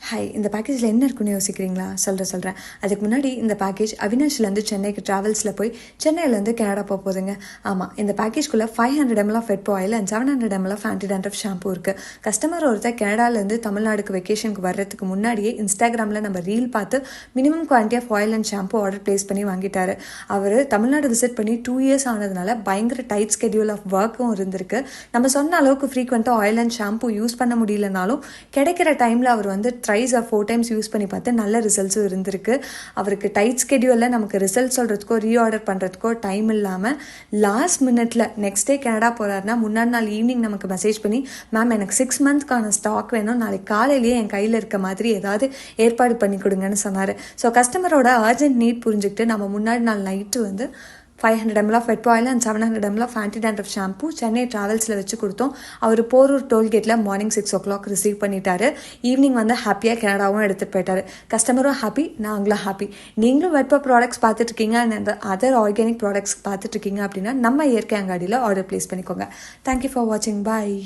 Hi, இந்த பேக்கேஜில் என்ன இருக்குன்னு யோசிக்கிறீங்களா? சொல்கிறேன். அதுக்கு முன்னாடி இந்த பேக்கேஜ் அவினாஷ்லேருந்து சென்னைக்கு ட்ராவல்ஸில் போய் சென்னையிலேருந்து கனடா போகுதுங்க. ஆமாம், இந்த பேக்கேஜ்குள்ளே 500 ml of wet oil and 700 ml of anti dandruff shampoo இருக்குது. கஸ்டமர் ஒருத்தர் கனடாலேருந்து தமிழ்நாடுக்கு வெக்கேஷனுக்கு வர்றதுக்கு முன்னாடியே இன்ஸ்டாகிராமில் நம்ம ரீல் பார்த்து minimum quantity of oil and shampoo order place பண்ணி வாங்கிட்டாரு. அவர் தமிழ்நாடு விசிட் பண்ணி 2 years ஆனதுனால பயங்கர டைட் ஸ்கெடியூல் ஆஃப் ஒர்க்கும் இருந்திருக்கு. நம்ம சொன்ன அளவுக்கு ஃப்ரீக்வெண்ட்டாக ஆயில் அண்ட் ஷாம்பு யூஸ் பண்ண முடியலனாலும் கிடைக்கிற டைமில் அவர் வந்து 4 times யூஸ் பண்ணி பார்த்து நல்ல ரிசல்ட்ஸும் இருந்திருக்கு. அவருக்கு டைட் ஸ்கெடியூலில் நமக்கு ரிசல்ட் சொல்கிறதுக்கோ ரீஆர்டர் பண்ணுறதுக்கோ டைம் இல்லாமல் லாஸ்ட் மினிட்ல நெக்ஸ்ட் டே கனடா போகிறாருன்னா முன்னாடி நாள் ஈவினிங் நமக்கு மெசேஜ் பண்ணி, மேம் எனக்கு 6 monthsக்கான ஸ்டாக் வேணும், நாளைக்கு காலையிலேயே என் கையில் இருக்க மாதிரி ஏதாவது ஏற்பாடு பண்ணி கொடுங்கன்னு சொன்னார். ஸோ கஸ்டமரோட அர்ஜென்ட் நீட் புரிஞ்சுக்கிட்டு நம்ம முன்னாடி நாள் நைட்டு வந்து 500 ml of wet oil and 700 ml of anti dandruff shampoo Chennai ட்ராவல்ஸில் வச்சு கொடுத்தோம். அவர் போரூர் டோல்கேட்டில் மார்னிங் 6 o'clock ரிசீவ் பண்ணிட்டாரு. ஈவினிங் வந்து ஹாப்பியாக கனடாவும் எடுத்துகிட்டு போயிட்டாரு. கஸ்டமரும் ஹாப்பி, நாங்களும் ஹாப்பி. நீங்களும் வெட்பா ப்ராடக்ட்ஸ் பார்த்துட்ருக்கீங்க அண்ட் அதர் ஆர்கானிக் ப்ராடக்ட்ஸ் பார்த்துட்ருக்கீங்க அப்படின்னா நம்ம இயற்கை அங்காடியில் ஆர்டர் ப்ளேஸ் பண்ணிக்கோங்க. தேங்க்யூ ஃபார் வாட்சிங். பாய்.